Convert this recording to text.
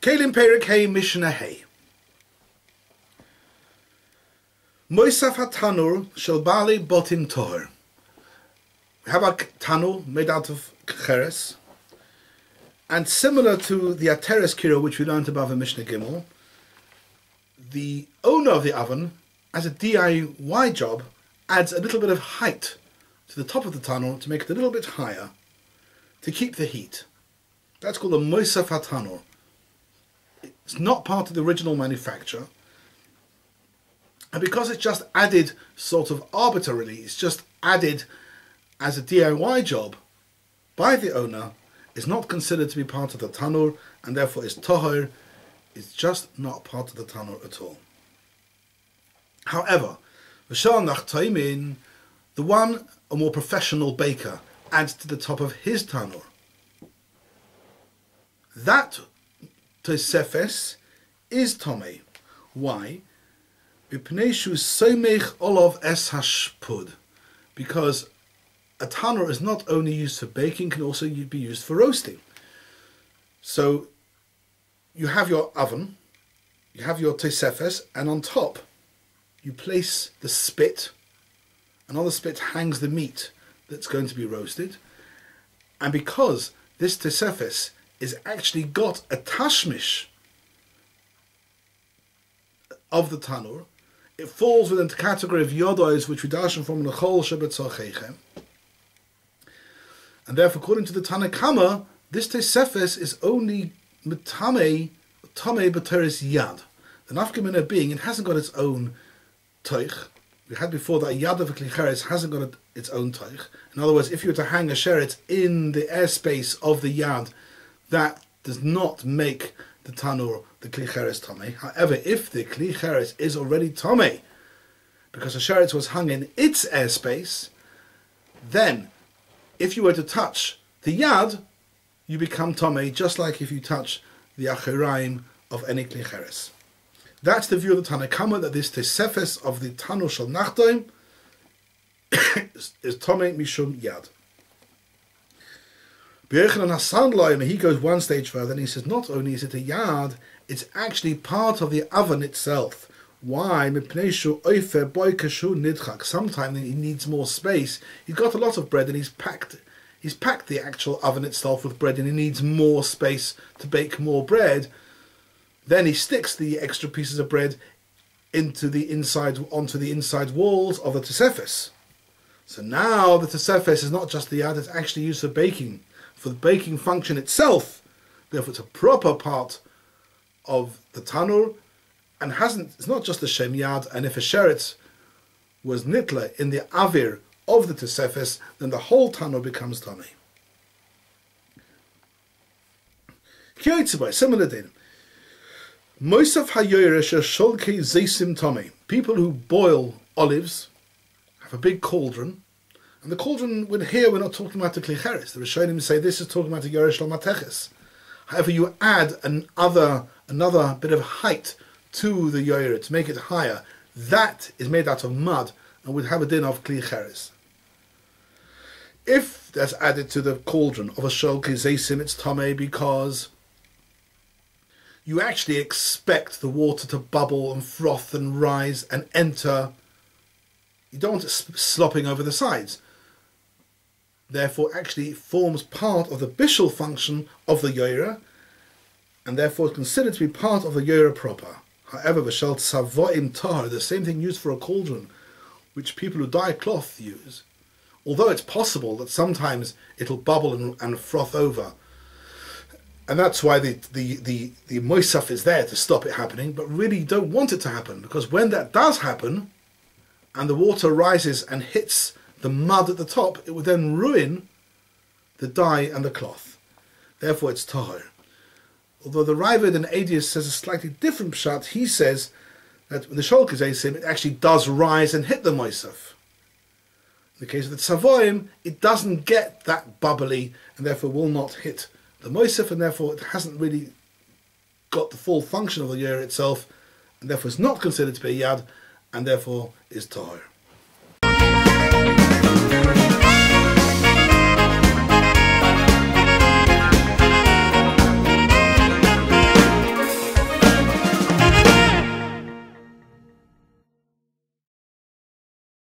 Kלים Perek Hey Mishnah Hey. Moisaf hatanur shel bali botim toher. We have a tanur made out of cheres, and similar to the ateres kira which we learned above in Mishnah Gimel, the owner of the oven, as a DIY job, adds a little bit of height to the top of the tanur to make it a little bit higher to keep the heat. That's called a moisaf hatanur. It's not part of the original manufacture, and because it's just added sort of arbitrarily, it's just added as a DIY job by the owner, it's not considered to be part of the tanur, and therefore is toher. It's just not part of the tanur at all. However, the one, a more professional baker, adds to the top of his tanur. That tosefes is tomei. Why? Because a tanur is not only used for baking, can also be used for roasting. So you have your oven, you have your tosefes, and on top you place the spit, and on the spit hangs the meat that's going to be roasted. And because this tosefes is actually got a tashmish of the tanur, it falls within the category of yodos, which we darshan from the chol shebetzorcheichem. And therefore, according to the Tanna Kama, this tosefes is only tame b'teres yad. The nafkamina being, it hasn't got its own toich. We had before that a yad of a klicheres hasn't got its own toich. In other words, if you were to hang a sheret in the airspace of the yad, that does not make the tanur the klicheres tame. However, if the klicheres is already tame, because the sheret was hung in its airspace, then if you were to touch the yad, you become tame, just like if you touch the acheraim of any klicheres. That's the view of the Tanna Kama, that this tosefes of the tanur shel nachdoim is tame mishum yad. He goes one stage further and he says, not only is it a yad, it's actually part of the oven itself. Why? Sometimes he needs more space. He's got a lot of bread and he's packed the actual oven itself with bread, and he needs more space to bake more bread. Then he sticks the extra pieces of bread onto the inside walls of the tosefes. So now the tosefes is not just the yad, it's actually used for baking, for the baking function itself. Therefore, it's a proper part of the tanur, and it's not just the shem yad. And if a sheret was nitla in the avir of the tosefes, then the whole tanur becomes tamei. Similar din. Moisaf hayoresh sholkei zeisim tamei. People who boil olives have a big cauldron. And the cauldron, here we're not talking about the klicheres. The Rishonim say this is talking about the yoresh mateches. However, you add another bit of height to the yorer to make it higher. That is made out of mud and would have a din of klicheres. If that's added to the cauldron of a shol zeisim, it's tamei, because you actually expect the water to bubble and froth and rise and enter. You don't want it slopping over the sides. Therefore, actually it forms part of the bishul function of the yorer, and therefore it's considered to be part of the yorer proper. However, v'shel tzavoim tahar, the same thing used for a cauldron, which people who dye cloth use, although it's possible that sometimes it'll bubble and froth over, and that's why the moisaf is there to stop it happening, but really you don't want it to happen, because when that does happen, and the water rises and hits the mud at the top, it would then ruin the dye and the cloth. Therefore it's tahor. Although the Raavad and Adius says a slightly different pshat, he says that when the shol zeisim, it actually does rise and hit the moisaf. In the case of the tzavoim, it doesn't get that bubbly, and therefore will not hit the moisaf, and therefore it hasn't really got the full function of the yer itself, and therefore it's not considered to be a yad, and therefore is tahor.